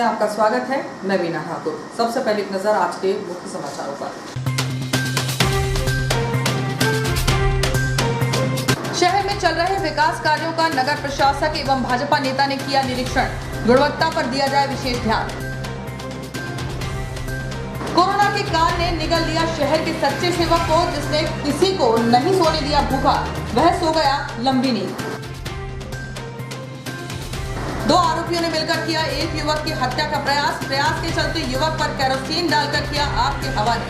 में आपका स्वागत है। मैं वीना ठाकुर। सबसे पहले एक नजर आज के मुख्य समाचारों पर। शहर में चल रहे विकास कार्यों का नगर प्रशासक एवं भाजपा नेता ने किया निरीक्षण। गुणवत्ता पर दिया जाए विशेष ध्यान। कोरोना के काल ने निगल लिया शहर के सच्चे सेवक को, जिसने किसी को नहीं सोने दिया भूखा, वह सो गया लंबी नींद। 2 आरोपियों ने मिलकर किया एक युवक की हत्या का प्रयास के चलते युवक पर केरोसिन डालकर किया आग के हवाले।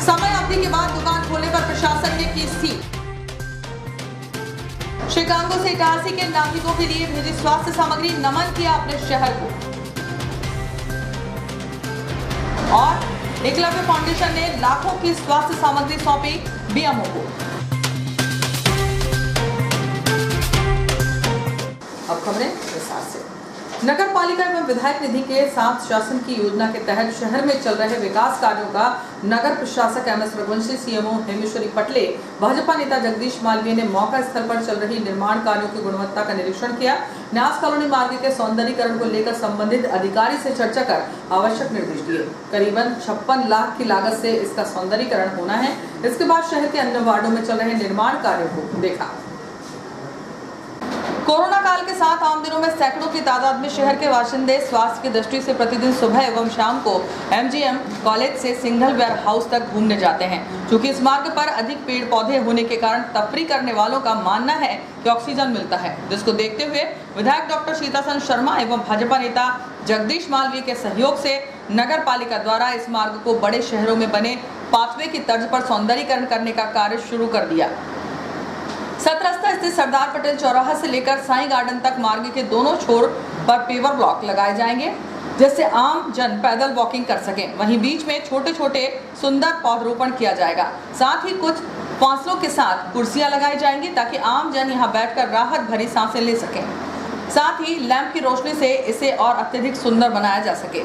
समय अवधि के बाद दुकान खोलने पर प्रशासन ने की सील। शिकागो से इटारसी के नागरिकों के लिए भेजी स्वास्थ्य सामग्री, नमन किया अपने शहर को। और एकलव्य फाउंडेशन ने लाखों की स्वास्थ्य सामग्री सौंपी बीएमओ को। अब खबरें विस्तार से। नगर पालिका एवं विधायक निधि के साथ शासन की योजना के तहत शहर में चल रहे विकास कार्यों का नगर प्रशासक एमएस रघुवंशी, सीएमओ हेमेश्वरी पटले, भाजपा नेता जगदीश मालवीय ने मौका स्थल पर चल रही निर्माण कार्यों की गुणवत्ता का निरीक्षण किया। न्यास कॉलोनी मार्ग के सौंदर्यीकरण को लेकर संबंधित अधिकारी से चर्चा कर आवश्यक निर्देश दिए। करीबन 56 लाख की लागत से इसका सौंदर्यीकरण होना है। इसके बाद शहर के अन्य वार्डों में चल रहे निर्माण कार्यों को देखा। कोरोना काल के साथ आम दिनों में सैकड़ों की तादाद में शहर के बाशिंदे स्वास्थ्य की दृष्टि से प्रतिदिन सुबह एवं शाम को एमजीएम कॉलेज से सिंघल वेयर हाउस तक घूमने जाते हैं। चूंकि इस मार्ग पर अधिक पेड़ पौधे होने के कारण तफरी करने वालों का मानना है कि ऑक्सीजन मिलता है, जिसको देखते हुए विधायक डॉक्टर सीतासन शर्मा एवं भाजपा नेता जगदीश मालवीय के सहयोग से नगर पालिका द्वारा इस मार्ग को बड़े शहरों में बने पाथवे की तर्ज पर सौंदर्यीकरण करने का कार्य शुरू कर दिया। सतरस्ता स्थित सरदार पटेल चौराहा से लेकर साईं गार्डन तक मार्ग के दोनों छोर पर पेवर ब्लॉक लगाए जाएंगे, जिससे आम जन पैदल वॉकिंग कर सकें। वहीं बीच में छोटे छोटे सुंदर पौधरोपण किया जाएगा। साथ ही कुछ फासलों के साथ कुर्सियां लगाई जाएंगी ताकि आम जन यहां बैठकर राहत भरी सांसें ले सकें। साथ ही लैंप की रोशनी से इसे और अत्यधिक सुंदर बनाया जा सके।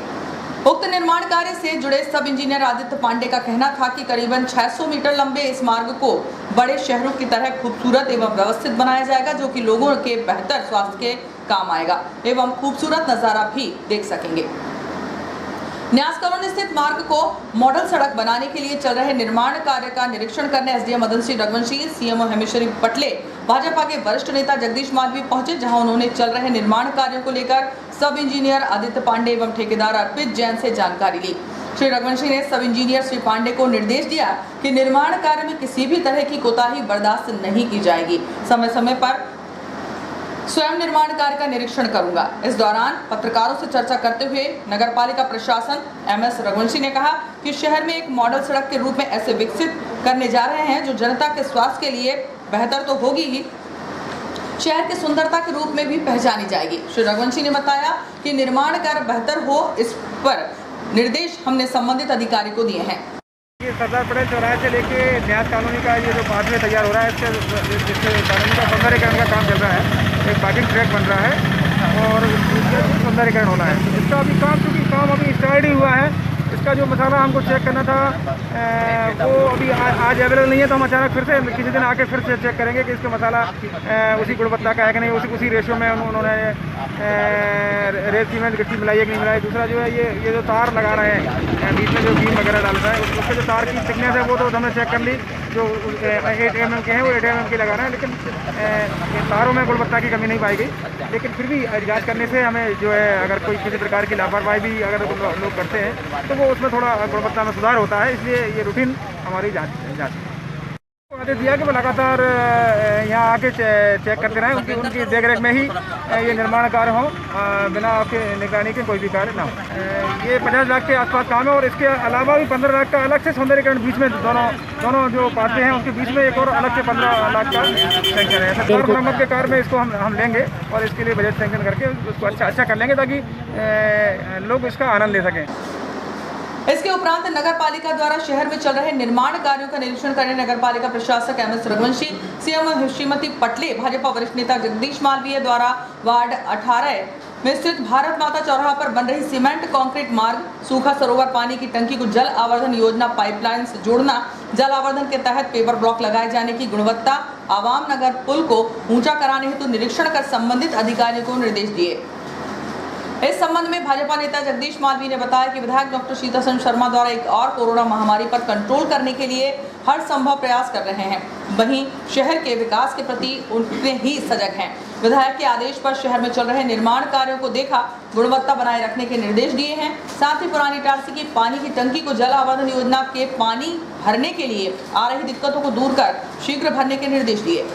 उक्त निर्माण कार्य से जुड़े सब इंजीनियर आदित्य पांडे का कहना था कि करीबन 600 मीटर लंबे इस मार्ग को बड़े शहरों की तरह खूबसूरत एवं व्यवस्थित बनाया जाएगा, जो कि लोगों के बेहतर स्वास्थ्य के काम आएगा एवं खूबसूरत नजारा भी देख सकेंगे। न्यास कॉलोनी स्थित मार्ग को मॉडल सड़क बनाने के लिए चल रहे निर्माण कार्य का निरीक्षण करने एसडीएम मदन सिंह रघुवंशी, सीएमओ हेमेश्वरी पटले, भाजपा के वरिष्ठ नेता जगदीश मालवीय पहुंचे, जहां उन्होंने चल रहे निर्माण कार्यों को लेकर सब इंजीनियर आदित्य पांडे एवं ठेकेदार अर्पित जैन से जानकारी ली। श्री रघुवंशी ने सब इंजीनियर श्री पांडे को निर्देश दिया कि निर्माण कार्य में किसी भी तरह की कोताही बर्दाश्त नहीं की जाएगी। समय समय पर स्वयं निर्माण कार्य का निरीक्षण करूंगा। इस दौरान पत्रकारों से चर्चा करते हुए नगरपालिका प्रशासन एमएस रघुवंशी ने कहा कि शहर में एक मॉडल सड़क के रूप में ऐसे विकसित करने जा रहे हैं जो जनता के स्वास्थ्य के लिए बेहतर तो होगी ही, शहर की सुंदरता के रूप में भी पहचानी जाएगी। श्री रघुवंशी ने बताया कि निर्माण कार्य बेहतर हो, इस पर निर्देश हमने संबंधित अधिकारी को दिए हैं। सरदार पटेल चौराहे से लेके न्यास कॉलोनी का ये जो पाथवे तैयार हो रहा है, इससे कॉलोनी का सौंदर्यीकरण का काम चल रहा है। एक पार्किंग ट्रैक बन रहा है और सौंदर्यीकरण होना है। इसका अभी काम अभी स्टार्ट ही हुआ है। इसका जो मसाला हमको चेक करना था वो अभी आज अवेलेबल नहीं है, तो हम अचानक फिर से किसी दिन आके फिर से चेक करेंगे कि इसका मसाला उसी गुणवत्ता का है कि नहीं, उसी रेशो में उन्होंने रेत सीमेंट गिट्टी मिलाई है कि नहीं मिलाई। दूसरा जो है ये जो तार लगा रहे हैं बीच में जो बीम वगैरह डाल रहा है, उसके जो तार की थिकनेस है वो तो हमने चेक कर ली। जो 8 mm के हैं वो 8 mm के लगा रहे हैं, लेकिन तारों में गुणवत्ता की कमी नहीं पाई गई। लेकिन फिर भी जांच करने से हमें जो है अगर कोई किसी प्रकार की लापरवाही भी अगर लोग करते हैं तो वो उसमें थोड़ा गुणवत्ता में सुधार होता है। इसलिए ये रूटीन हमारी जांच आदेश दिया कि वो लगातार यहाँ आके चेक करते रहें, उनकी देखरेख में ही ये निर्माण कार्य हो, बिना आपके निगरानी के कोई भी कार्य ना हो। ये 50 लाख के आसपास काम है और इसके अलावा भी 15 लाख का अलग से सौंदर्यीकरण बीच में दोनों जो पाथवे हैं उसके बीच में एक और अलग से 15 लाख का सेंक्शन है। सरकार मरम्मत के कार्य में इसको हम लेंगे और इसके लिए बजट सेंक्शन करके उसको अच्छा कर लेंगे ताकि लोग इसका आनंद ले सकें। इसके उपरांत नगर पालिका द्वारा शहर में चल रहे निर्माण कार्यों का निरीक्षण करने नगर पालिका प्रशासक एमएस रघुवंशी, सीएमओ श्रीमती पटले, भाजपा वरिष्ठ नेता जगदीश मालवीय द्वारा वार्ड 18 में स्थित भारत माता चौराहा पर बन रही सीमेंट कंक्रीट मार्ग, सूखा सरोवर पानी की टंकी को जल आवर्धन योजना पाइपलाइन से जोड़ना, जल आवर्धन के तहत पेवर ब्लॉक लगाए जाने की गुणवत्ता, आवाम नगर पुल को ऊंचा कराने हेतु निरीक्षण कर संबंधित अधिकारियों को निर्देश दिए। इस संबंध में भाजपा नेता जगदीश मालवी ने बताया कि विधायक डॉक्टर सीतासरन शर्मा द्वारा एक और कोरोना महामारी पर कंट्रोल करने के लिए हर संभव प्रयास कर रहे हैं। वहीं शहर के विकास के प्रति उतने ही सजग हैं। विधायक के आदेश पर शहर में चल रहे निर्माण कार्यों को देखा, गुणवत्ता बनाए रखने के निर्देश दिए हैं। साथ ही पुरानी इटारसी की पानी की टंकी को जल आवर्धन योजना के पानी भरने के लिए आ रही दिक्कतों को दूर कर शीघ्र भरने के निर्देश दिए।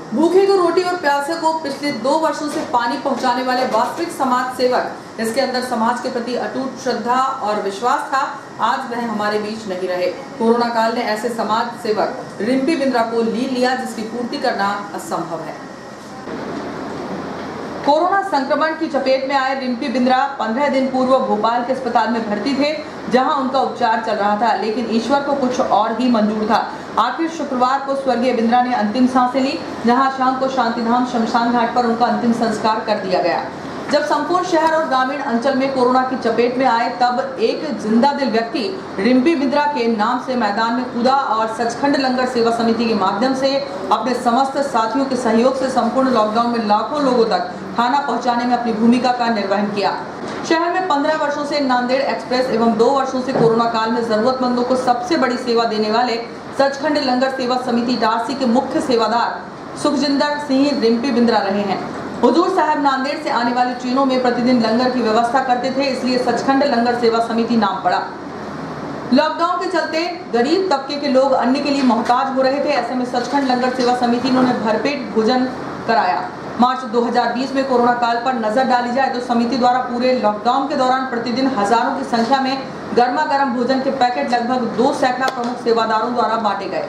भूखे को रोटी और प्यासे को पिछले 2 वर्षों से पानी पहुंचाने वाले वास्तविक समाज सेवक, इसके अंदर समाज के प्रति अटूट श्रद्धा और विश्वास था, आज वह हमारे बीच नहीं रहे। कोरोना काल ने ऐसे समाज सेवक रिम्पी बिंद्रा को लीन लिया, जिसकी पूर्ति करना असंभव है। कोरोना संक्रमण की चपेट में आए रिम्पी बिंद्रा 15 दिन पूर्व भोपाल के अस्पताल में भर्ती थे, जहां उनका उपचार चल रहा था, लेकिन ईश्वर को कुछ और ही मंजूर था। आखिर शुक्रवार को स्वर्गीय बिंद्रा ने अंतिम सांसें ली, जहां शाम को शांतिधाम शमशान घाट पर उनका अंतिम संस्कार कर दिया गया। जब संपूर्ण शहर और ग्रामीण अंचल में कोरोना की चपेट में आए, तब एक जिंदा दिल व्यक्ति रिम्पी बिंद्रा के नाम से मैदान में कूदा और सचखंड लंगर सेवा समिति के माध्यम से अपने समस्त साथियों के सहयोग से संपूर्ण लॉकडाउन में लाखों लोगों तक खाना पहुंचाने में अपनी भूमिका का निर्वहन किया। शहर में 15 वर्षों से नांदेड़ एक्सप्रेस एवं 2 वर्षों से कोरोना काल में जरूरतमंदों को सबसे बड़ी सेवा देने वाले सचखंड लंगर सेवा समिति इटारसी के मुख्य सेवादार सुखजिंदर सिंह रिम्पी बिंद्रा रहे हैं। हुजूर साहब नांदेड़ से आने वाली ट्रेनों में प्रतिदिन लंगर की व्यवस्था करते थे, इसलिए सचखंड लंगर सेवा समिति नाम पड़ा। लॉकडाउन के चलते गरीब तबके के लोग अन्न के लिए मोहताज हो रहे थे। ऐसे में सचखंड लंगर सेवा समिति ने भरपेट भोजन कराया। मार्च 2020 में कोरोना काल पर नजर डाली जाए तो समिति द्वारा पूरे लॉकडाउन के दौरान प्रतिदिन हजारों की संख्या में गर्मा गर्म भोजन के पैकेट लगभग 2 सैकड़ा प्रमुख सेवादारों द्वारा बांटे गए।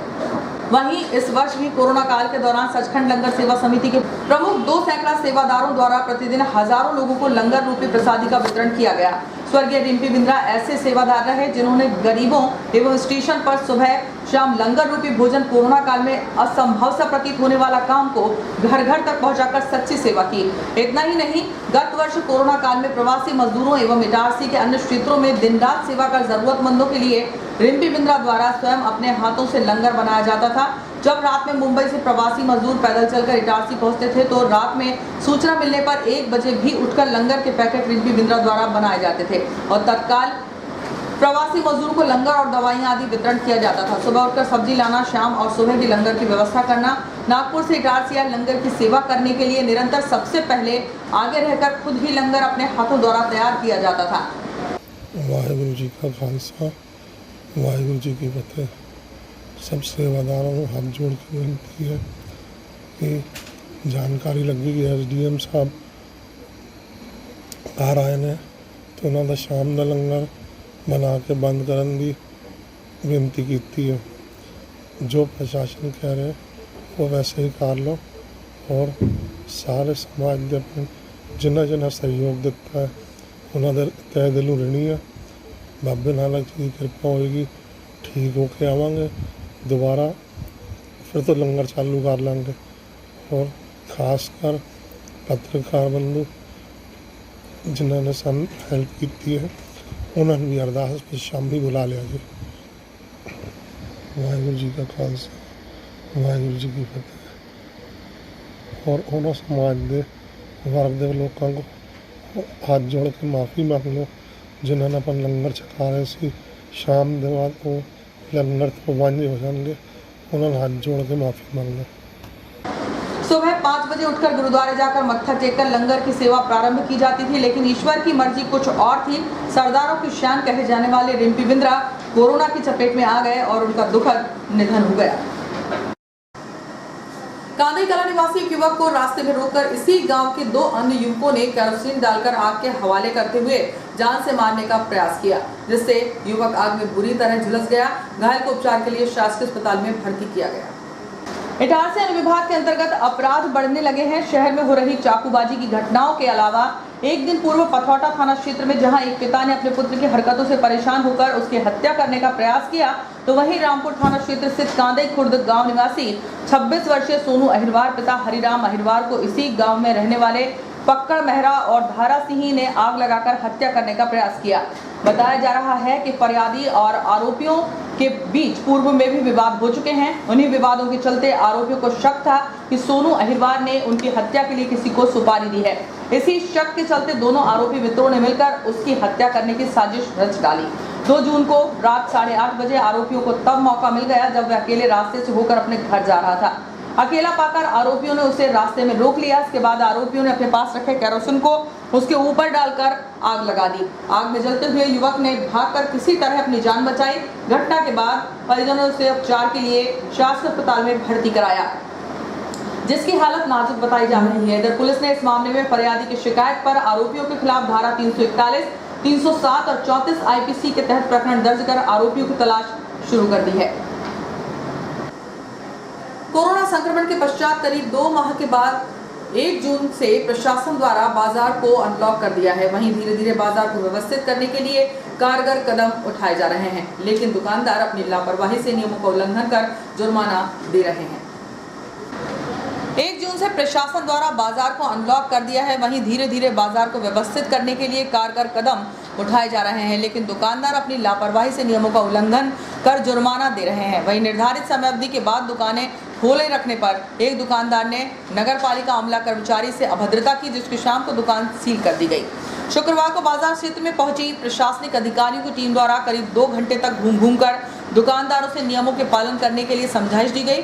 वहीं इस वर्ष भी कोरोना काल के दौरान सचखंड लंगर सेवा समिति के प्रमुख 2 सैकड़ा सेवादारों द्वारा प्रतिदिन हजारों लोगों को लंगर रूपी प्रसादी का वितरण किया गया। स्वर्गीय रिम्पी बिंद्रा ऐसे सेवादार रहे जिन्होंने गरीबों एवं स्टेशन पर सुबह शाम लंगर रूपी भोजन कोरोना काल में असंभव सा प्रतीत होने वाला काम को घर घर तक पहुंचाकर सच्ची सेवा की। इतना ही नहीं, गत वर्ष कोरोना काल में प्रवासी मजदूरों एवं इटारसी के अन्य क्षेत्रों में दिन रात सेवा कर जरूरतमंदों के लिए रिम्पी बिंद्रा द्वारा स्वयं अपने हाथों से लंगर बनाया जाता था। जब रात में मुंबई से प्रवासी मजदूर पैदल चलकर इटारसी पहुंचते थे तो रात में सूचना मिलने पर 1 बजे भी उठकर लंगर के पैकेट रिम्पी बिंद्रा द्वारा बनाए जाते थे और तत्काल प्रवासी मजदूरों को लंगर और दवाइयां आदि वितरण किया जाता था। सुबह उठकर सब्जी लाना, शाम और सुबह भी लंगर की व्यवस्था करना। नागपुर से इटारसी आए लंगर की सेवा करने के लिए निरंतर सबसे पहले आगे रहकर खुद ही लंगर अपने हाथों द्वारा तैयार किया जाता था। वाहिगुरु जी का खालसा, वाहिगुरु जी की फतेह। सब सेवादारों को हाथ जोड़ के विनती है कि जानकारी लगी कि SDM साहब आ रहे ने तो उन्होंने शाम का लंगर बना के बंद करने की विनती की है। जो प्रशासन कह रहे वो वैसे ही कर लो और सारे समाज के अपने जिन्ना जिन्ना सहयोग दिता है उन्होंने तय दिलों ऋणी है। बाबे नानक जी की कृपा होएगी, ठीक होके आवांगे दोबारा, फिर तो लंगर चालू कर लेंगे। और खासकर पत्रकार बंधु जिन्होंने सन हेल्प की है उन्होंने भी अरदास पे शामी बुला लिया जी। वाहिगुरु जी का खालसा, वाहिगुरु जी की फतेह। और उन्होंने समाज के वर्ग के लोगों को हाथ जोड़ के माफ़ी मांग लो जिन्होंने अपन लंगर छका रहे थे। शाम के बाद वो लंगर तो बंद हो जाएंगे, उन्होंने हाथ जोड़ के माफ़ी मांग लो। सुबह 5 बजे उठकर गुरुद्वारे जाकर मत्था टेककर लंगर की सेवा प्रारंभ की जाती थी, लेकिन ईश्वर की मर्जी कुछ और थी। सरदारों की शान कहे जाने वाले रिम्पी बिंद्रा कोरोना की चपेट में आ गए और उनका दुखद निधन हो गया। कांदई कला निवासी एक युवक को रास्ते में रोककर इसी गांव के 2 अन्य युवकों ने केरोसिन डालकर आग के हवाले करते हुए जान से मारने का प्रयास किया, जिससे युवक आग में बुरी तरह झुलस गया। घायल को उपचार के लिए शासकीय अस्पताल में भर्ती किया गया। इटारसी अनुविभाग के अंतर्गत अपराध बढ़ने लगे हैं। शहर में हो रही चाकूबाजी की घटनाओं के अलावा एक दिन पूर्व पथौटा थाना क्षेत्र में जहां एक पिता ने अपने पुत्र की हरकतों से परेशान होकर उसकी हत्या करने का प्रयास किया, तो वहीं रामपुर थाना क्षेत्र स्थित कांदई खुर्द गांव निवासी 26 वर्षीय सोनू अहिरवार पिता हरिराम अहिरवार को इसी गांव में रहने वाले पक्कड़ मेहरा और धारा सिंह ने आग लगाकर हत्या करने का प्रयास किया। बताया जा रहा है कि फरियादी और आरोपियों के बीच पूर्व में भी विवाद हो चुके हैं। उन्हीं विवादों के चलते आरोपियों को शक था कि सोनू अहिरवार ने उनकी हत्या के लिए किसी को सुपारी दी है। इसी शक के चलते दोनों आरोपी मित्रों ने मिलकर उसकी हत्या करने की साजिश रच डाली। 2 जून को रात 8:30 बजे आरोपियों को तब मौका मिल गया जब वह अकेले रास्ते से होकर अपने घर जा रहा था। अकेला पाकर आरोपियों ने उसे रास्ते में रोक लिया। इसके बाद आरोपियों ने अपने पास रखे केरोसिन को उसके ऊपर डालकर आग लगा दी। आग में जलते हुए युवक ने भागकर किसी तरह अपनी जान बचाई। घटना के बाद परिजनों ने उसे उपचार के लिए शासकीय अस्पताल में भर्ती कराया, जिसकी हालत नाजुक बताई जा रही है। इधर पुलिस ने इस मामले में फरियादी की शिकायत पर आरोपियों के खिलाफ धारा 341, 307 और 34 आईपीसी के तहत प्रकरण दर्ज कर आरोपियों की तलाश शुरू कर दी है। कोरोना संक्रमण के पश्चात करीब 2 माह के बाद 1 जून से प्रशासन द्वारा बाजार को अनलॉक कर दिया है। वहीं धीरे धीरे बाजार को व्यवस्थित करने के लिए कारगर कदम उठाए जा रहे हैं, लेकिन दुकानदार अपनी लापरवाही से नियमों का उल्लंघन कर जुर्माना दे रहे हैं। 1 जून से प्रशासन द्वारा बाजार को अनलॉक कर दिया है। वहीं धीरे धीरे बाजार को व्यवस्थित करने के लिए कारगर कदम उठाए जा रहे हैं, लेकिन दुकानदार अपनी लापरवाही से नियमों का उल्लंघन कर जुर्माना दे रहे हैं। वहीं निर्धारित समय अवधि के बाद दुकानें खोले रखने पर एक दुकानदार ने नगर पालिका अमला कर्मचारी से अभद्रता की, जिसकी शाम को दुकान सील कर दी गई। शुक्रवार को बाजार क्षेत्र में पहुंची प्रशासनिक अधिकारियों की टीम द्वारा करीब 2 घंटे तक घूम कर दुकानदारों से नियमों के पालन करने के लिए समझाइश दी गई।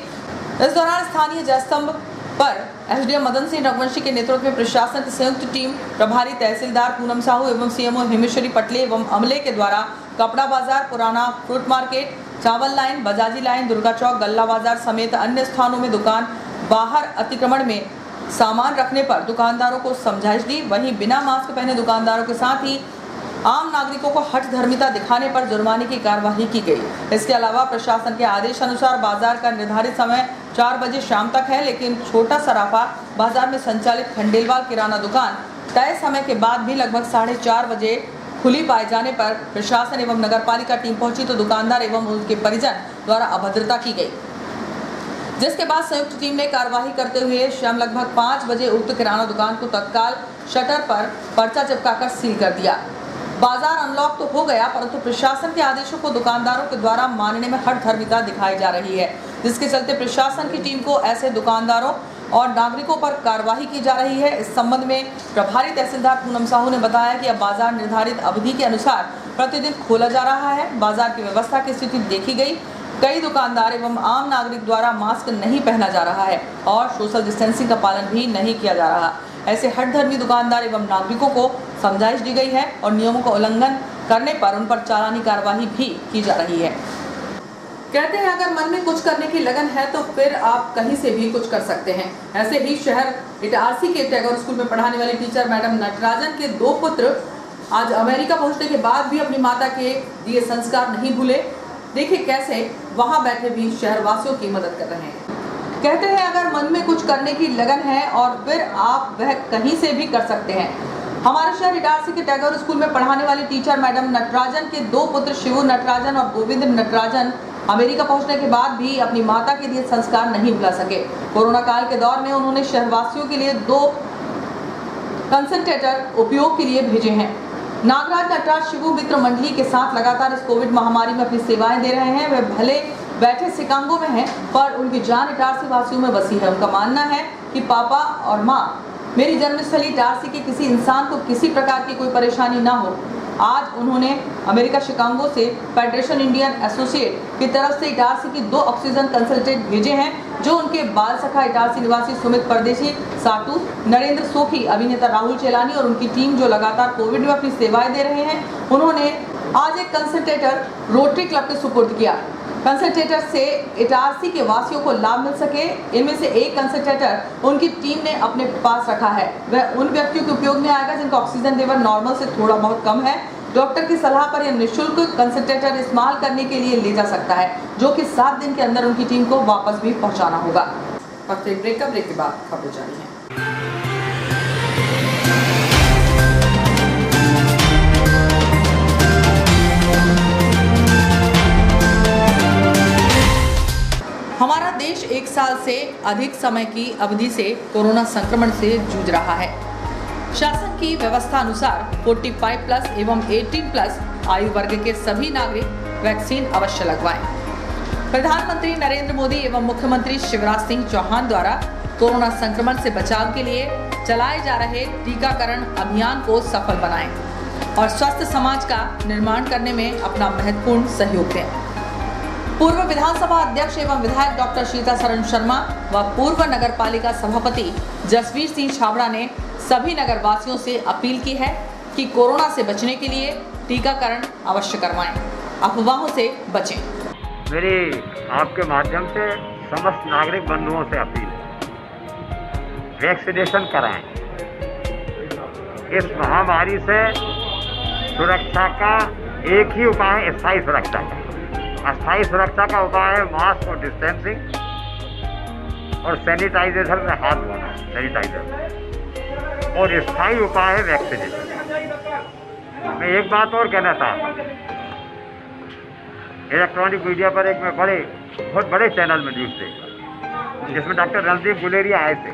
इस दौरान स्थानीय जयस्तंभ पर एसडीएम मदन सिंह रघुवंशी के नेतृत्व में प्रशासन की संयुक्त टीम प्रभारी तहसीलदार पूनम साहू एवं सीएमओ हेमेश्वरी पटले एवं अमले के द्वारा कपड़ा बाजार, पुराना फ्रूट मार्केट, चावल लाइन, बजाजी लाइन, दुर्गा चौक, गल्ला बाजार समेत अन्य स्थानों में दुकान बाहर अतिक्रमण में सामान रखने पर दुकानदारों को समझाइश दी। वहीं बिना मास्क पहने दुकानदारों के साथ ही आम नागरिकों को हठधर्मिता दिखाने पर जुर्माने की कार्यवाही की गई। इसके अलावा प्रशासन के आदेश अनुसार बाजार का निर्धारित समय 4 बजे शाम तक है, लेकिन छोटा सराफा बाजार में संचालित खंडेलवाल किराना दुकान तय समय के बाद भी लगभग 4:30 बजे खुली पाए जाने पर प्रशासन एवं नगरपालिका टीम पहुंची तो दुकानदार एवं उनके परिजन द्वारा अभद्रता की गई, जिसके बाद संयुक्त टीम ने कार्यवाही करते हुए शाम लगभग 5 बजे उक्त किराना दुकान को तत्काल शटर पर पर्चा चिपकाकर सील कर दिया। बाजार अनलॉक तो हो गया, परंतु प्रशासन के आदेशों को दुकानदारों के द्वारा मानने में हठधर्मिता दिखाई जा रही है, जिसके चलते प्रशासन की टीम को ऐसे दुकानदारों और नागरिकों पर कार्यवाही की जा रही है। इस संबंध में प्रभारी तहसीलदार पूनम साहू ने बताया कि अब बाजार निर्धारित अवधि के अनुसार प्रतिदिन खोला जा रहा है। बाजार की व्यवस्था की स्थिति देखी गई। कई दुकानदार एवं आम नागरिक द्वारा मास्क नहीं पहना जा रहा है और सोशल डिस्टेंसिंग का पालन भी नहीं किया जा रहा। ऐसे हठधर्मी दुकानदार एवं नागरिकों को समझाइश दी गई है और नियमों का उल्लंघन करने पर उन पर चालानी कार्यवाही भी की जा रही है। कहते हैं अगर मन में कुछ करने की लगन है तो फिर आप कहीं से भी कुछ कर सकते हैं। ऐसे ही शहर इटारसी के टैगोर स्कूल में पढ़ाने वाली टीचर मैडम नटराजन के 2 पुत्र आज अमेरिका पहुंचने के बाद भी अपनी माता के दिए संस्कार नहीं भूले। देखिए कैसे वहां बैठे भी शहरवासियों की मदद कर रहे हैं। कहते हैं अगर मन में कुछ करने की लगन है और फिर आप वह कहीं से भी कर सकते हैं। हमारे शहर इटारसी के टैगोर स्कूल में पढ़ाने वाली टीचर मैडम नटराजन के 2 पुत्र शिवू नटराजन और गोविंद नटराजन अमेरिका पहुंचने के बाद भी अपनी माता के दिए संस्कार नहीं भुला सके। कोरोना काल के दौर में उन्होंने शहरवासियों के लिए 2 कंसंट्रेटर उपयोग के लिए भेजे हैं। नागराज नटराज शिवू मित्र मंडली के साथ लगातार इस कोविड महामारी में अपनी सेवाएं दे रहे हैं। वे भले बैठे शिकागो में हैं, पर उनकी जान इटारसी वासियों में बसी है। उनका मानना है कि पापा और माँ मेरी जन्मस्थली इटारसी के किसी इंसान को किसी प्रकार की कोई परेशानी ना हो। आज उन्होंने अमेरिका शिकागो से फेडरेशन इंडियन एसोसिएट की तरफ से इटारसी की 2 ऑक्सीजन कंसल्टेंट भेजे हैं, जो उनके बाल सखा इटारसी निवासी सुमित परदेशी, साटू, नरेंद्र सोखी, अभिनेता राहुल चेलानी और उनकी टीम जो लगातार कोविड में अपनी सेवाएं दे रहे हैं। उन्होंने आज एक कंसल्टेटर रोटरी क्लब के सुपुर्द किया। कंसल्टेटर से इटारसी के वासियों को लाभ मिल सके। इनमें से एक कंसल्टेटर उनकी टीम ने अपने पास रखा है। वह उन व्यक्तियों के उपयोग में आएगा जिनका ऑक्सीजन लेवल नॉर्मल से थोड़ा बहुत कम है। डॉक्टर की सलाह पर यह निःशुल्क कंसल्टेटर इस्तेमाल करने के लिए ले जा सकता है, जो कि 7 दिन के अंदर उनकी टीम को वापस भी पहुंचाना होगा। ब्रेक के बाद खबर जारी है। हमारा देश 1 साल से अधिक समय की अवधि से कोरोना संक्रमण से जूझ रहा है। शासन की व्यवस्था अनुसार 45+ एवं 18+ आयु वर्ग के सभी नागरिक वैक्सीन अवश्य लगवाएं। प्रधानमंत्री नरेंद्र मोदी एवं मुख्यमंत्री शिवराज सिंह चौहान द्वारा कोरोना संक्रमण से बचाव के लिए चलाए जा रहे टीकाकरण अभियान को सफल बनाएं और स्वस्थ समाज का निर्माण करने में अपना महत्वपूर्ण सहयोग दें। पूर्व विधानसभा अध्यक्ष एवं विधायक डॉक्टर सीतासरण शर्मा व पूर्व नगर पालिका सभापति जसवीर सिंह छाबड़ा ने सभी नगर वासियों से अपील की है कि कोरोना से बचने के लिए टीकाकरण अवश्य करवाएं, अफवाहों से बचें। मेरी आपके माध्यम से समस्त नागरिक बंधुओं से अपील है, वैक्सीनेशन कराएं। इस महामारी से सुरक्षा का एक ही उपाय है, स्थायी सुरक्षा का। अस्थायी सुरक्षा का उपाय है मास्क और डिस्टेंसिंग और सैनिटाइजेशन से हाथ धोना, सैनिटाइजर। और स्थायी उपाय है वैक्सीनेशन। मैं एक बात और कहना चाहता हूँ, इलेक्ट्रॉनिक मीडिया पर एक मैं बहुत बड़े चैनल में न्यूज़ देखा जिसमें डॉक्टर रणदीप गुलेरिया आए थे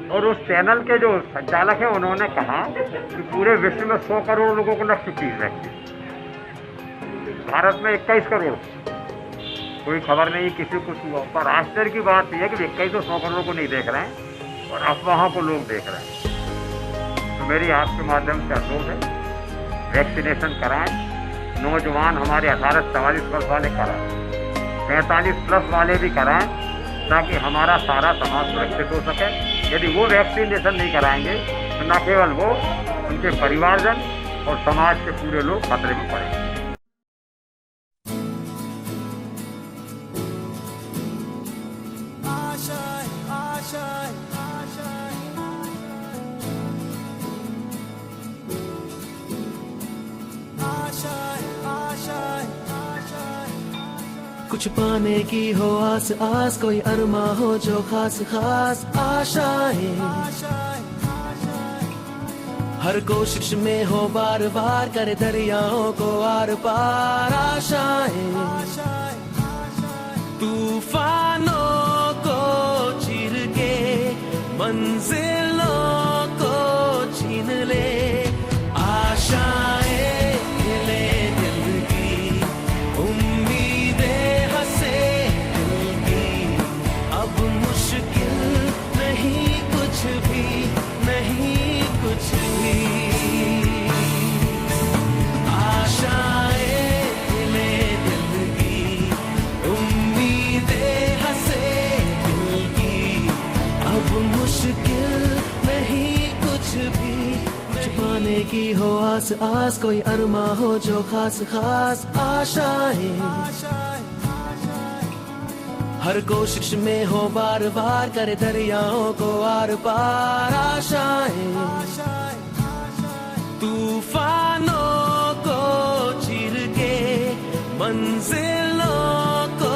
और उस चैनल के जो संचालक हैं उन्होंने कहा कि पूरे विश्व में 100 करोड़ लोगों को लग चुकी है वैक्सीन, भारत में 21 करोड़। कोई खबर नहीं किसी को हुआ, पर आश्चर्य की बात यह है कि 21 100 करोड़ को नहीं देख रहे हैं और अफवाहों को लोग देख रहे हैं। तो मेरी आपके माध्यम से अनुरोध है, वैक्सीनेशन कराएं। नौजवान हमारे 18 से 44 वर्ष वाले कराएं, 45 प्लस वाले भी कराएं, ताकि हमारा सारा समाज सुरक्षित हो सके। यदि वो वैक्सीनेशन नहीं कराएंगे तो न केवल वो, उनके परिवारजन और समाज के पूरे लोग खतरे में पड़ेंगे। कुछ पाने की हो आस आस, कोई अरमा हो जो खास खास आशाएं। हर कोशिश में हो बार बार, करे दरियाओं को आर पार आशाएं। तूफानों को चीर के मंजिलों को छीन ले आशाएं। की हो आस आस, कोई अरमा हो जो खास खास आशाएं। हर कोशिश में हो बार बार, करे दरियाओं को आर पार आशाएं। तूफानों को चीर के मंजिलों को।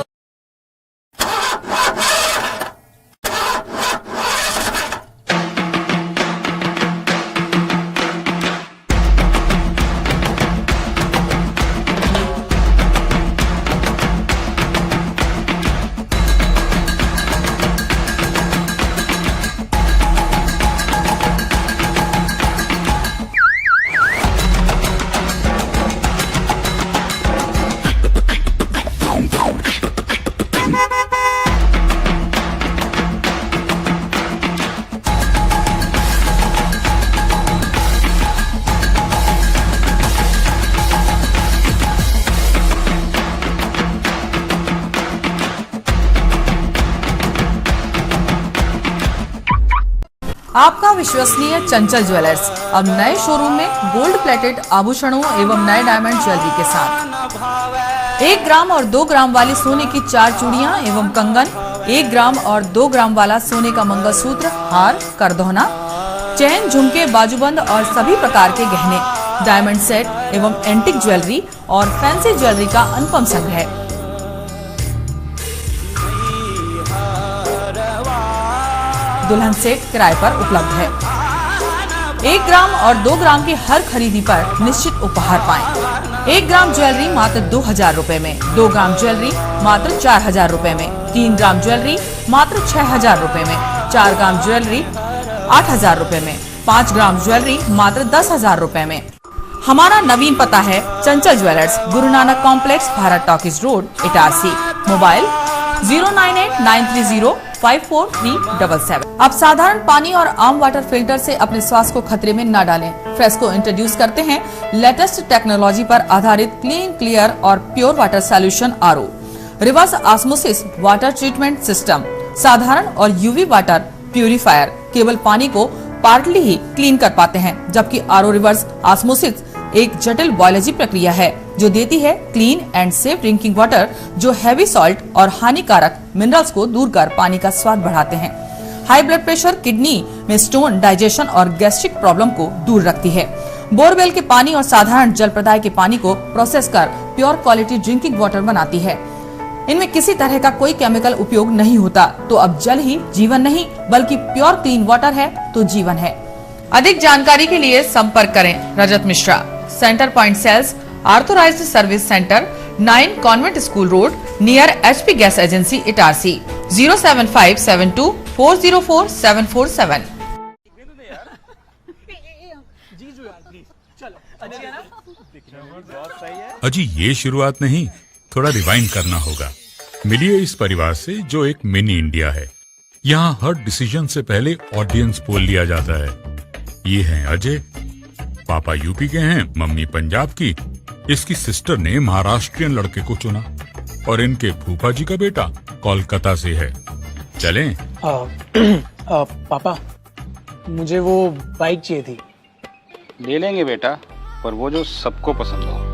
आपका विश्वसनीय चंचल ज्वेलर्स अब नए शोरूम में गोल्ड प्लेटेड आभूषणों एवं नए डायमंड ज्वेलरी के साथ 1 ग्राम और 2 ग्राम वाली सोने की 4 चूड़ियां एवं कंगन, 1 ग्राम और 2 ग्राम वाला सोने का मंगलसूत्र, हार, करदौना, चैन, झुमके, बाजूबंद और सभी प्रकार के गहने, डायमंड सेट एवं एंटिक ज्वेलरी और फैंसी ज्वेलरी का अनुपम संग्रह। दुल्हन सेट किराए पर उपलब्ध है। 1 ग्राम और 2 ग्राम की हर खरीदी पर निश्चित उपहार पाएं। 1 ग्राम ज्वेलरी मात्र 2000 रुपए में, 2 ग्राम ज्वेलरी मात्र 4000 रुपए में, 3 ग्राम ज्वेलरी मात्र 6000 रुपए में, 4 ग्राम ज्वेलरी 8000 रुपए में, 5 ग्राम ज्वेलरी मात्र 10,000 रुपए में। हमारा नवीन पता है चंचल jewellers, Guru Nanak complex, Bharat talkies road, Itarsi. Mobile 09893054377। अब साधारण पानी और आम वाटर फिल्टर से अपने स्वास्थ्य को खतरे में न डालें। फ्रेस्को इंट्रोड्यूस करते हैं लेटेस्ट टेक्नोलॉजी पर आधारित क्लीन, क्लियर और pure water solution RO. Reverse osmosis water treatment system, साधारण और यूवी वाटर प्यूरिफायर केवल पानी को पार्टली ही क्लीन कर पाते हैं, जबकि आरओ रिवर्स ऑस्मोसिस एक जटिल बायोलॉजी प्रक्रिया है जो देती है clean and safe drinking water, जो हैवी सॉल्ट और हानिकारक मिनरल्स को दूर कर पानी का स्वाद बढ़ाते हैं। हाई ब्लड प्रेशर, किडनी में स्टोन, डाइजेशन और गैस्ट्रिक प्रॉब्लम को दूर रखती है। बोरवेल के पानी और साधारण जल प्रदाय के पानी को प्रोसेस कर प्योर क्वालिटी ड्रिंकिंग वाटर बनाती है। इनमें किसी तरह का कोई केमिकल उपयोग नहीं होता। तो अब जल ही जीवन नहीं बल्कि प्योर क्लीन वाटर है तो जीवन है। अधिक जानकारी के लिए संपर्क करें Rajat Mishra, centre point sales, authorised service centre, 9 convent school road, near HP gas agency, Itarsi, 07572404747। अजी ये शुरुआत नहीं, थोड़ा रिवाइंड करना होगा। मिलिए इस परिवार से जो एक मिनी इंडिया है। यहाँ हर डिसीजन से पहले ऑडियंस पोल लिया जाता है। ये हैं अजय, पापा यूपी के हैं, मम्मी पंजाब की। इसकी सिस्टर ने महाराष्ट्रियन लड़के को चुना और इनके फूफा जी का बेटा कोलकाता से है। चलें? पापा, मुझे वो बाइक चाहिए थी। ले लेंगे बेटा, पर वो जो सबको पसंद हो।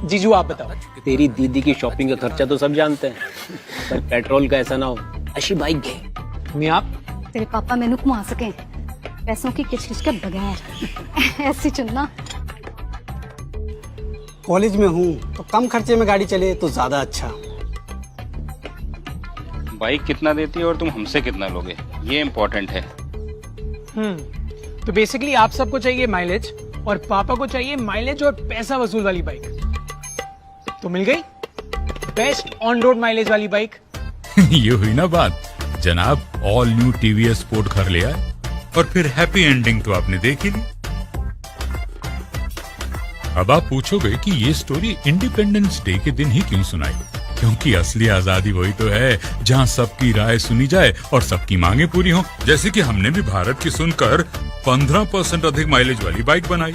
जीजू आप बताओ। तेरी दीदी की शॉपिंग का खर्चा तो सब जानते हैं, पर पेट्रोल का ऐसा ना हो। अच्छी बाइक है। मैं आप तेरे पापा मैनू घुमा सके पैसों की किचकिच के बगैर। ऐसी चुनना। कॉलेज में हूँ तो कम खर्चे में गाड़ी चले तो ज्यादा अच्छा। बाइक कितना देती है और तुम हमसे कितना लोगे, ये इम्पोर्टेंट है। तो बेसिकली आप सबको चाहिए माइलेज और पापा को चाहिए माइलेज और पैसा वसूल वाली बाइक। तो मिल गई बेस्ट ऑन रोड माइलेज वाली बाइक। ये हुई ना बात। जनाब ऑल न्यू TVS स्पोर्ट घर ले आए और फिर हैप्पी एंडिंग तो आपने देखी ली। अब आप पूछोगे कि ये स्टोरी इंडिपेंडेंस डे के दिन ही क्यों सुनाई? क्योंकि असली आजादी वही तो है जहां सबकी राय सुनी जाए और सबकी मांगे पूरी हो। जैसे कि हमने भी भारत की सुनकर 15% अधिक माइलेज वाली बाइक बनाई।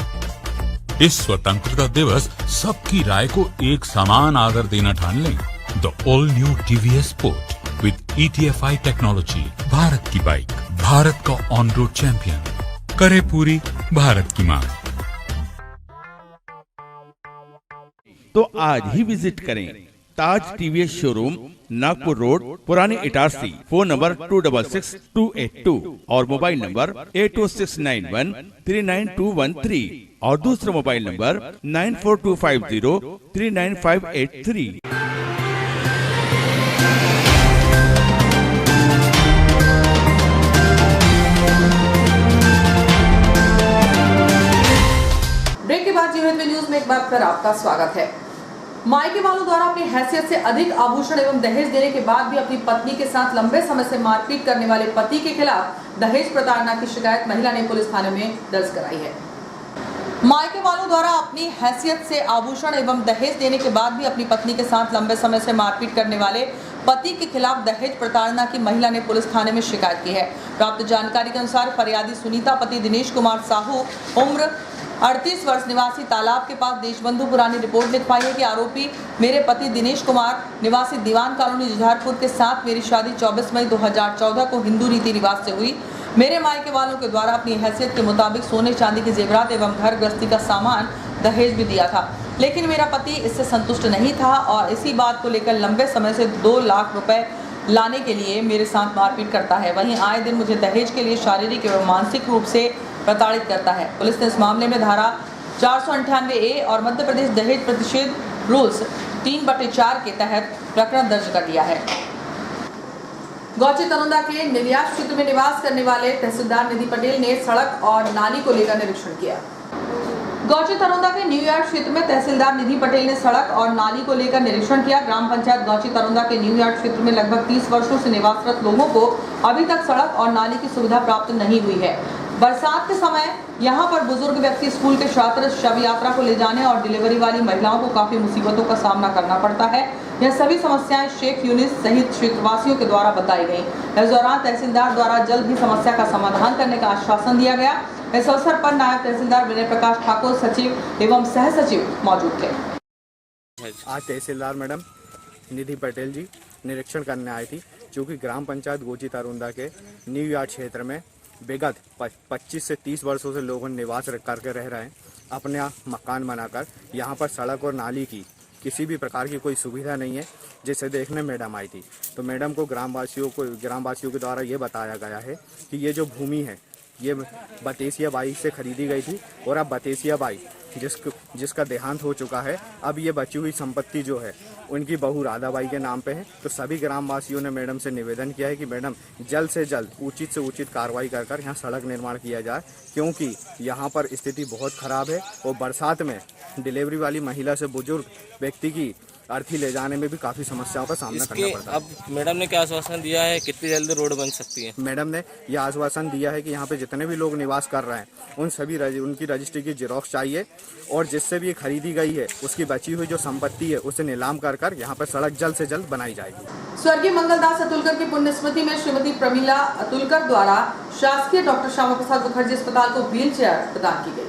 इस स्वतंत्रता दिवस सबकी राय को एक समान आदर देना ठान लें। The all new TVS sport with ETFI technology, Bharat की बाइक, भारत का ऑन रोड चैंपियन, करे पूरी भारत की मांग। तो आज ही विजिट करें ताज TVS शोरूम, नागपुर रोड, पुराने इटारसी। फोन नंबर 266282 और मोबाइल नंबर 80691399213 और दूसरा मोबाइल नंबर 9425039583। ब्रेक के बाद जीवन में न्यूज में एक बार फिर आपका स्वागत है। मायके वालों द्वारा अपनी हैसियत से अधिक आभूषण एवं दहेज देने के बाद भी अपनी पत्नी के साथ लंबे समय से मारपीट करने वाले पति के खिलाफ दहेज प्रताड़ना की शिकायत महिला ने पुलिस थाने में दर्ज कराई है। मायके वालों द्वारा अपनी हैसियत से आभूषण एवं दहेज देने के बाद भी अपनी पत्नी के साथ लंबे समय से मारपीट करने वाले पति के खिलाफ दहेज प्रताड़ना की महिला ने पुलिस थाने में शिकायत की है। प्राप्त जानकारी के अनुसार फरियादी सुनीता पति दिनेश कुमार साहू उम्र 38 वर्ष निवासी तालाब के पास देशबंधु पुरानी रिपोर्ट लिखवाई है कि आरोपी मेरे पति दिनेश कुमार निवासी दीवान कॉलोनी जुझारपुर के साथ मेरी शादी 24 मई 2014 को हिंदू रीति रिवाज से हुई। मेरे मायके वालों के द्वारा अपनी हैसियत के मुताबिक सोने चांदी के जेवरात एवं घर गृहस्थी का सामान दहेज भी दिया था, लेकिन मेरा पति इससे संतुष्ट नहीं था और इसी बात को लेकर लंबे समय से 2 लाख रुपए लाने के लिए मेरे साथ मारपीट करता है। वहीं आए दिन मुझे दहेज के लिए शारीरिक एवं मानसिक रूप से प्रताड़ित करता है। पुलिस ने इस मामले में धारा 498A और मध्य प्रदेश दहेज प्रतिषेध रूल्स 3/4 के तहत प्रकरण दर्ज कर लिया है। गौची तरोंदा के निर्यात क्षेत्र में निवास करने वाले तहसीलदार निधि पटेल ने सड़क और नाली को लेकर निरीक्षण किया। गौची तरोंदा के न्यूयॉर्क क्षेत्र में तहसीलदार निधि पटेल ने सड़क और नाली को लेकर निरीक्षण किया। ग्राम पंचायत गौची तरोंदा के न्यूयॉर्क क्षेत्र में लगभग 30 वर्षों से निवासरत लोगों को अभी तक सड़क और नाली की सुविधा प्राप्त नहीं हुई है। बरसात के समय यहाँ पर बुजुर्ग व्यक्ति, स्कूल के छात्र शव यात्रा को ले जाने और डिलीवरी वाली महिलाओं को काफी मुसीबतों का सामना करना पड़ता है। यह सभी समस्याएं शेख यूनिस सहित क्षेत्रवासियों के द्वारा बताई गई। इस दौरान तहसीलदार द्वारा जल्द ही समस्या का समाधान करने का आश्वासन दिया गया। इस अवसर पर नायब तहसीलदार विनय प्रकाश ठाकुर, सचिव एवं सह सचिव मौजूद थे। आज तहसीलदार मैडम निधि पटेल जी निरीक्षण करने आई थी, क्योंकि ग्राम पंचायत गोची तारुंदा के न्यू यार्ड क्षेत्र में विगत 25 से 30 वर्षों से लोग निवास करके रह रहे हैं। अपने मकान बनाकर यहाँ पर सड़क और नाली की किसी भी प्रकार की कोई सुविधा नहीं है, जिसे देखने मैडम आई थी। तो मैडम को ग्रामवासियों के द्वारा ये बताया गया है कि ये जो भूमि है ये बतेसिया बाई से खरीदी गई थी, और अब बतेसिया बाई जिसका देहांत हो चुका है, अब ये बची हुई संपत्ति जो है उनकी बहू राधाबाई के नाम पे है। तो सभी ग्रामवासियों ने मैडम से निवेदन किया है कि मैडम जल्द से जल्द उचित से उचित कार्रवाई कर यहाँ सड़क निर्माण किया जाए, क्योंकि यहाँ पर स्थिति बहुत खराब है और बरसात में डिलीवरी वाली महिला से बुजुर्ग व्यक्ति की अर्थी ले जाने में भी काफ़ी समस्याओं का सामना करना पड़ता है। अब मैडम ने क्या आश्वासन दिया है, कितनी जल्दी रोड बन सकती है? मैडम ने यह आश्वासन दिया है कि यहाँ पे जितने भी लोग निवास कर रहे हैं उन सभी उनकी रजिस्ट्री की जेरॉक्स चाहिए, और जिससे भी ये खरीदी गई है उसकी बची हुई जो संपत्ति है उसे नीलाम कर यहाँ पर सड़क जल्द से जल्द बनाई जाएगी। स्वर्गीय मंगलदास अतुलकर की पुण्य स्मृति में श्रीमती प्रमीला अतुलकर द्वारा शासकीय डॉक्टर श्यामा प्रसाद मुखर्जी अस्पताल को व्हील चेयर प्रदान की गई।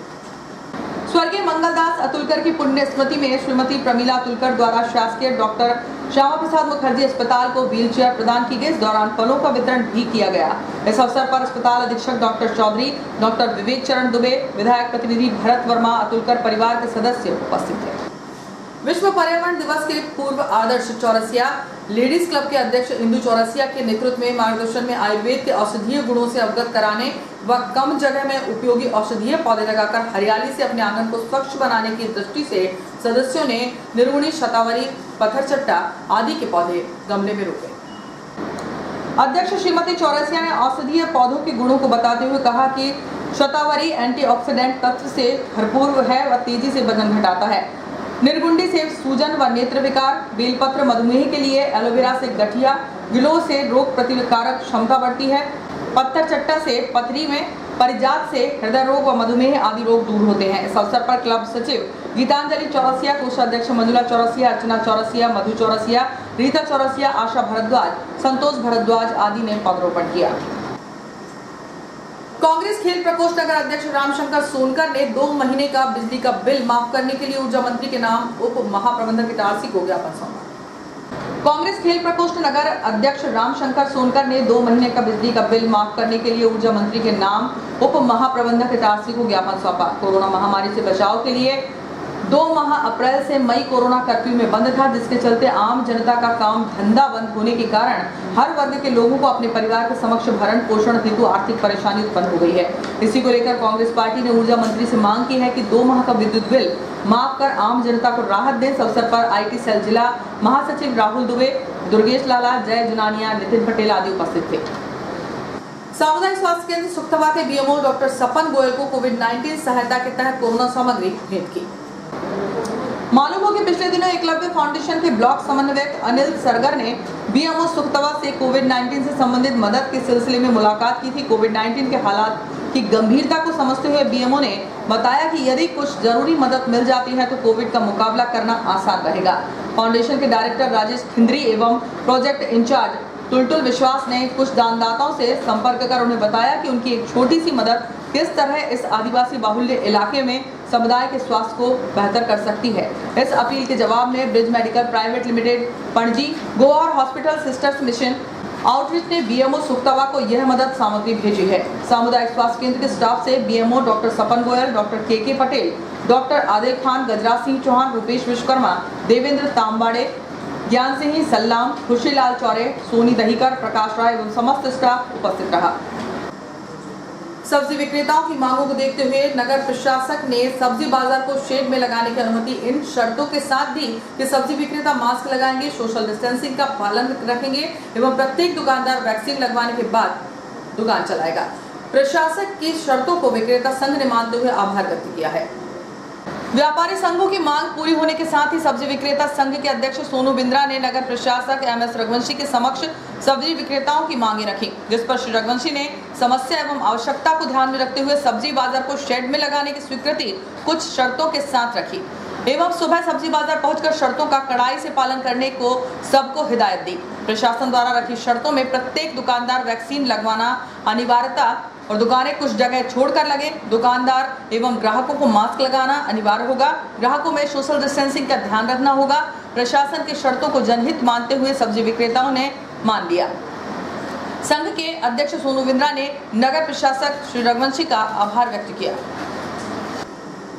स्वर्गीय मंगलदास अतुलकर की पुण्य स्मृति में श्रीमती प्रमीला अतुलकर द्वारा शासकीय डॉक्टर श्यामा प्रसाद मुखर्जी अस्पताल को व्हील चेयर प्रदान की गई। इस दौरान फलों का वितरण भी किया गया। इस अवसर पर अस्पताल अधीक्षक डॉक्टर चौधरी, डॉक्टर विवेक चरण दुबे, विधायक प्रतिनिधि भरत वर्मा, अतुलकर परिवार के सदस्य उपस्थित थे। विश्व पर्यावरण दिवस के पूर्व आदर्श चौरसिया लेडीज क्लब के अध्यक्ष इंदु चौरसिया के नेतृत्व में मार्गदर्शन में आयुर्वेद के औषधीय गुणों से अवगत कराने व कम जगह में उपयोगी औषधीय पौधे लगाकर हरियाली से अपने आंगन को स्वच्छ बनाने की दृष्टि से सदस्यों ने निर्गुणी, शतावरी, पत्थरचट्टा आदि के पौधे गमले में रोपे। अध्यक्ष श्रीमती चौरसिया ने औषधीय पौधों के गुणों को बताते हुए कहा कि शतावरी एंटीऑक्सीडेंट तत्व से भरपूर है व तेजी से वजन घटाता है। निर्गुंडी से सूजन व नेत्र विकार, बेलपत्र मधुमेह के लिए, एलोवेरा से गठिया, गिलोय से रोग प्रतिकारक क्षमता बढ़ती है, पत्थर चट्टा से पथरी में, परिजात से हृदय रोग व मधुमेह आदि रोग दूर होते हैं। इस अवसर पर क्लब सचिव गीतांजलि चौरसिया, कोषाध्यक्ष मंजुला चौरसिया, अर्चना चौरसिया, मधु चौरसिया, रीता चौरसिया, आशा भारद्वाज, संतोष भारद्वाज आदि ने पौधरोपण किया। कांग्रेस खेल प्रकोष्ठ नगर अध्यक्ष रामशंकर सोनकर ने 2 महीने का बिजली का बिल माफ करने के लिए ऊर्जा मंत्री के नाम उप महाप्रबंधक इटारसी को ज्ञापन सौंपा। कांग्रेस खेल प्रकोष्ठ नगर अध्यक्ष रामशंकर सोनकर ने 2 महीने का बिजली का बिल माफ करने के लिए ऊर्जा मंत्री के नाम उप महाप्रबंधक इटारसी को ज्ञापन सौंपा। कोरोना महामारी से बचाव के लिए 2 माह अप्रैल से मई कोरोना कर्फ्यू में बंद था, जिसके चलते आम जनता का काम धंधा बंद होने के कारण हर वर्ग के लोगों को अपने परिवार के समक्ष भरण पोषण हेतु आर्थिक परेशानी उत्पन्न हो गई है। इसी को लेकर कांग्रेस पार्टी ने ऊर्जा मंत्री से मांग की है कि 2 माह का विद्युत बिल माफ कर आम जनता को राहत दें। इस अवसर पर IT सेल जिला महासचिव राहुल दुबे, दुर्गेश लाला, जय जुनानिया, नितिन पटेल आदि उपस्थित थे। सामुदायिक स्वास्थ्य केंद्र सुखतवा के BMO डॉक्टर सपन गोयल को कोविड-19 सहायता के तहत कोरोना सामग्री भेंट की। मालूम हो कि पिछले दिनों एकलव्य फाउंडेशन के ब्लॉक समन्वयक अनिल सरगर ने BMO सुखतवा से कोविड-19 से संबंधित मदद के सिलसिले में मुलाकात की थी। कोविड-19 के हालात की गंभीरता को समझते हुए BMO ने बताया कि यदि कुछ जरूरी मदद मिल जाती है तो कोविड का मुकाबला करना आसान रहेगा। फाउंडेशन के डायरेक्टर राजेश खिंद्री एवं प्रोजेक्ट इंचार्ज टुलटुल विश्वास ने कुछ दानदाताओं से संपर्क कर उन्हें बताया कि उनकी एक छोटी सी मदद किस तरह इस आदिवासी बाहुल्य इलाके में समुदाय के स्वास्थ्य को बेहतर कर सकती है। इस अपील के जवाब में bridge medical private limited, Panaji, Goa और हॉस्पिटल सिस्टर्स मिशन आउटरीच ने BMO सुखतवा को यह मदद सामग्री भेजी है। सामुदायिक स्वास्थ्य केंद्र के स्टाफ से BMO doctor Sapan Goyal, doctor KK Patel, doctor Adil Khan, Gajraj Singh Chauhan, Rupesh Vishwakarma, Devendra Tambade, Gyan Singh सल्लाम, Khushilal Chaure, Soni Dahikar, Prakash Rai एवं समस्त स्टाफ उपस्थित रहा। सब्जी विक्रेताओं की मांगों को देखते हुए नगर प्रशासक ने सब्जी बाजार को शेड में लगाने की अनुमति इन शर्तों के साथ दी कि सब्जी विक्रेता मास्क लगाएंगे, सोशल डिस्टेंसिंग का पालन रखेंगे एवं प्रत्येक दुकानदार वैक्सीन लगवाने के बाद दुकान चलाएगा। प्रशासक की शर्तों को विक्रेता संघ ने मानते हुए आभार व्यक्त किया है। व्यापारी संघों की मांग पूरी होने के साथ ही सब्जी विक्रेता संघ के अध्यक्ष सोनू बिंद्रा ने नगर प्रशासक MS रघुवंशी के समक्ष सब्जी विक्रेताओं की मांगे रखी, जिस पर श्री रघुवंशी ने समस्या एवं आवश्यकता को ध्यान में रखते हुए सब्जी बाजार को शेड में लगाने की स्वीकृति कुछ शर्तों के साथ रखी एवं सुबह सब्जी बाजार पहुंचकर शर्तों का कड़ाई से पालन करने को सबको हिदायत दी। प्रशासन द्वारा रखी शर्तों में प्रत्येक दुकानदार वैक्सीन लगवाना अनिवार्यता और दुकानें कुछ जगह छोड़कर लगे। दुकानदार एवं ग्राहकों को मास्क लगाना अनिवार्य होगा। ग्राहकों में सोशल डिस्टेंसिंग का ध्यान रखना होगा। प्रशासन की शर्तों को जनहित मानते हुए सब्जी विक्रेताओं ने मान लिया। संघ के अध्यक्ष सोनू बिंद्रा ने नगर प्रशासक श्री रघुवंशी का आभार व्यक्त किया।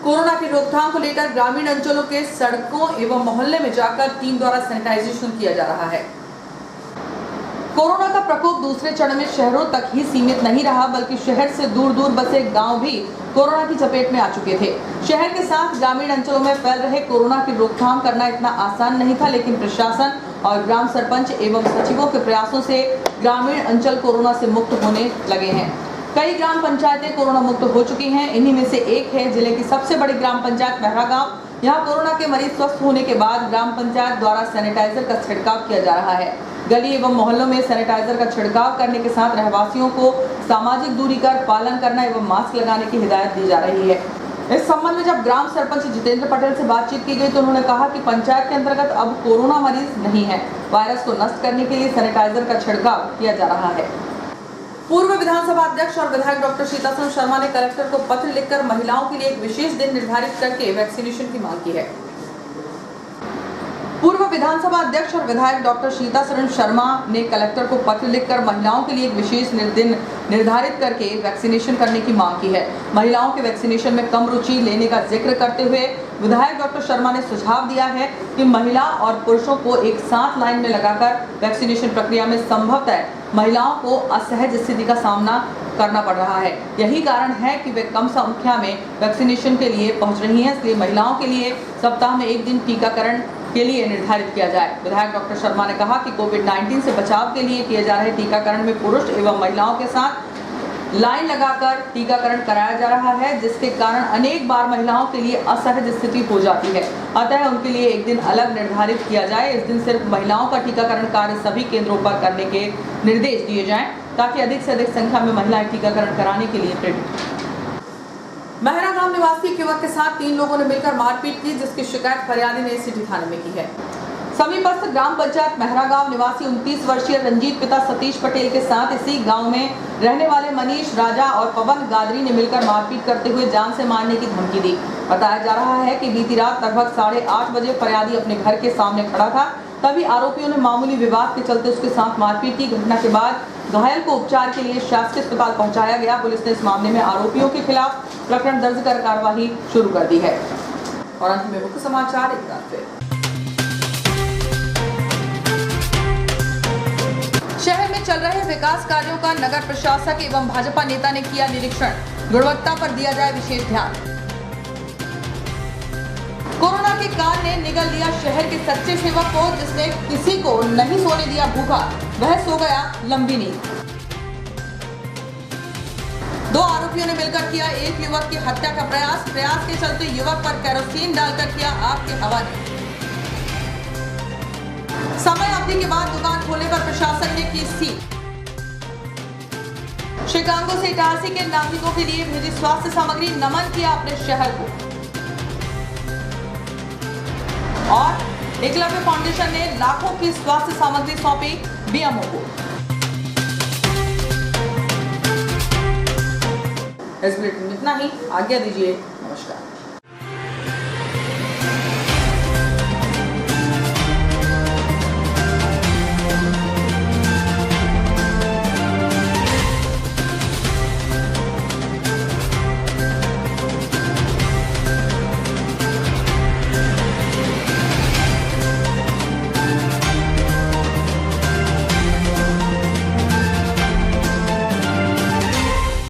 कोरोना की रोकथाम को लेकर ग्रामीण अंचलों के सड़कों एवं मोहल्ले में जाकर टीम द्वारा सैनिटाइजेशन किया जा रहा है। कोरोना का प्रकोप दूसरे चरण में शहरों तक ही सीमित नहीं रहा, बल्कि शहर से दूर दूर बसे गांव भी कोरोना की चपेट में आ चुके थे। शहर के साथ ग्रामीण अंचलों में फैल रहे कोरोना की रोकथाम करना इतना आसान नहीं था, लेकिन प्रशासन और ग्राम सरपंच एवं सचिवों के प्रयासों से ग्रामीण अंचल कोरोना से मुक्त होने लगे हैं। कई ग्राम पंचायतें कोरोना मुक्त हो चुकी हैं। इन्हीं में से एक है जिले की सबसे बड़ी ग्राम पंचायत महरा गांव। यहाँ कोरोना के मरीज स्वस्थ होने के बाद ग्राम पंचायत द्वारा सैनिटाइजर का छिड़काव किया जा रहा है। गली एवं मोहल्लों में सैनिटाइजर का छिड़काव करने के साथ रहवासियों को सामाजिक दूरी का पालन करना एवं मास्क लगाने की हिदायत दी जा रही है। इस संबंध में जब ग्राम सरपंच जितेंद्र पटेल से बातचीत की गई तो उन्होंने कहा कि पंचायत के अंतर्गत अब कोरोना मरीज नहीं है। वायरस को नष्ट करने के लिए सैनिटाइजर का छिड़काव किया जा रहा है। पूर्व विधानसभा अध्यक्ष और विधायक डॉक्टर सीतासरन शर्मा ने कलेक्टर को पत्र लिखकर महिलाओं के लिए एक विशेष दिन निर्धारित करके वैक्सीनेशन की मांग की है। पूर्व विधानसभा अध्यक्ष और विधायक डॉक्टर सीतासरन शर्मा ने कलेक्टर को पत्र लिखकर महिलाओं के लिए एक विशेष दिन निर्धारित करके वैक्सीनेशन करने की मांग की है। महिलाओं के वैक्सीनेशन में कम रुचि लेने का जिक्र करते हुए विधायक डॉक्टर शर्मा ने सुझाव दिया है कि महिला और पुरुषों को एक साथ लाइन में लगाकर वैक्सीनेशन प्रक्रिया में संभवतः महिलाओं को असहज स्थिति का सामना करना पड़ रहा है। यही कारण है कि वे कम संख्या में वैक्सीनेशन के लिए पहुंच रही हैं। इसलिए महिलाओं के लिए सप्ताह में एक दिन टीकाकरण के लिए निर्धारित किया जाए। विधायक डॉक्टर शर्मा ने कहा कि कोविड-19 से बचाव के लिए किए जा रहे टीकाकरण में पुरुष एवं महिलाओं के साथ लाइन लगाकर टीकाकरण कराया जा रहा है, जिसके कारण अनेक बार महिलाओं के लिए असहज स्थिति हो जाती है। अतः उनके लिए एक दिन अलग निर्धारित किया जाए। इस दिन सिर्फ महिलाओं का टीकाकरण कार्य सभी केंद्रों पर करने के निर्देश दिए जाएं, ताकि अधिक से अधिक संख्या में महिलाएं टीकाकरण कराने के लिए प्रेरित। महरा गांव निवासी एक युवक के साथ 3 लोगों ने मिलकर मारपीट की, जिसकी शिकायत फरियादी ने सिटी थाने में की है। समीपस्थ ग्राम पंचायत महरा गांव निवासी 29 वर्षीय रंजीत पिता सतीश पटेल के साथ इसी गांव में रहने वाले मनीष राजा और पवन गादरी ने मिलकर मारपीट करते हुए जान से मारने की धमकी दी। बताया जा रहा है कि बीती रात लगभग 8:30 बजे फरियादी अपने घर के सामने खड़ा था, तभी आरोपियों ने मामूली विवाद के चलते उसके साथ मारपीट की। घटना के बाद घायल को उपचार के लिए शासकीय अस्पताल पहुंचाया गया। पुलिस ने इस मामले में आरोपियों के खिलाफ प्रकरण दर्ज कर कार्रवाई शुरू कर दी है। और अंत में मुख्य समाचार एक बार फिर। शहर में चल रहे विकास कार्यों का नगर प्रशासक एवं भाजपा नेता ने किया निरीक्षण। गुणवत्ता पर दिया जाए विशेष ध्यान। कोरोना के काल ने निगल दिया शहर के सच्चे सेवक को, जिसने किसी को नहीं सोने दिया भूखा, वह सो गया लंबी नींद। 2 आरोपियों ने मिलकर किया एक युवक की हत्या का प्रयास के चलते युवक पर केरोसिन डालकर किया आग के हवाले। समय अवधि के बाद दुकान खोलने पर प्रशासन ने की सील। शिकागो से इटारसी के नागरिकों के लिए भेजी स्वास्थ्य सामग्री, नमन किया अपने शहर को। और एकलव्य फाउंडेशन ने लाखों की स्वास्थ्य सामग्री सौंपी बीएमओ को। इस बुलेटिन में इतना ही, आज्ञा दीजिए।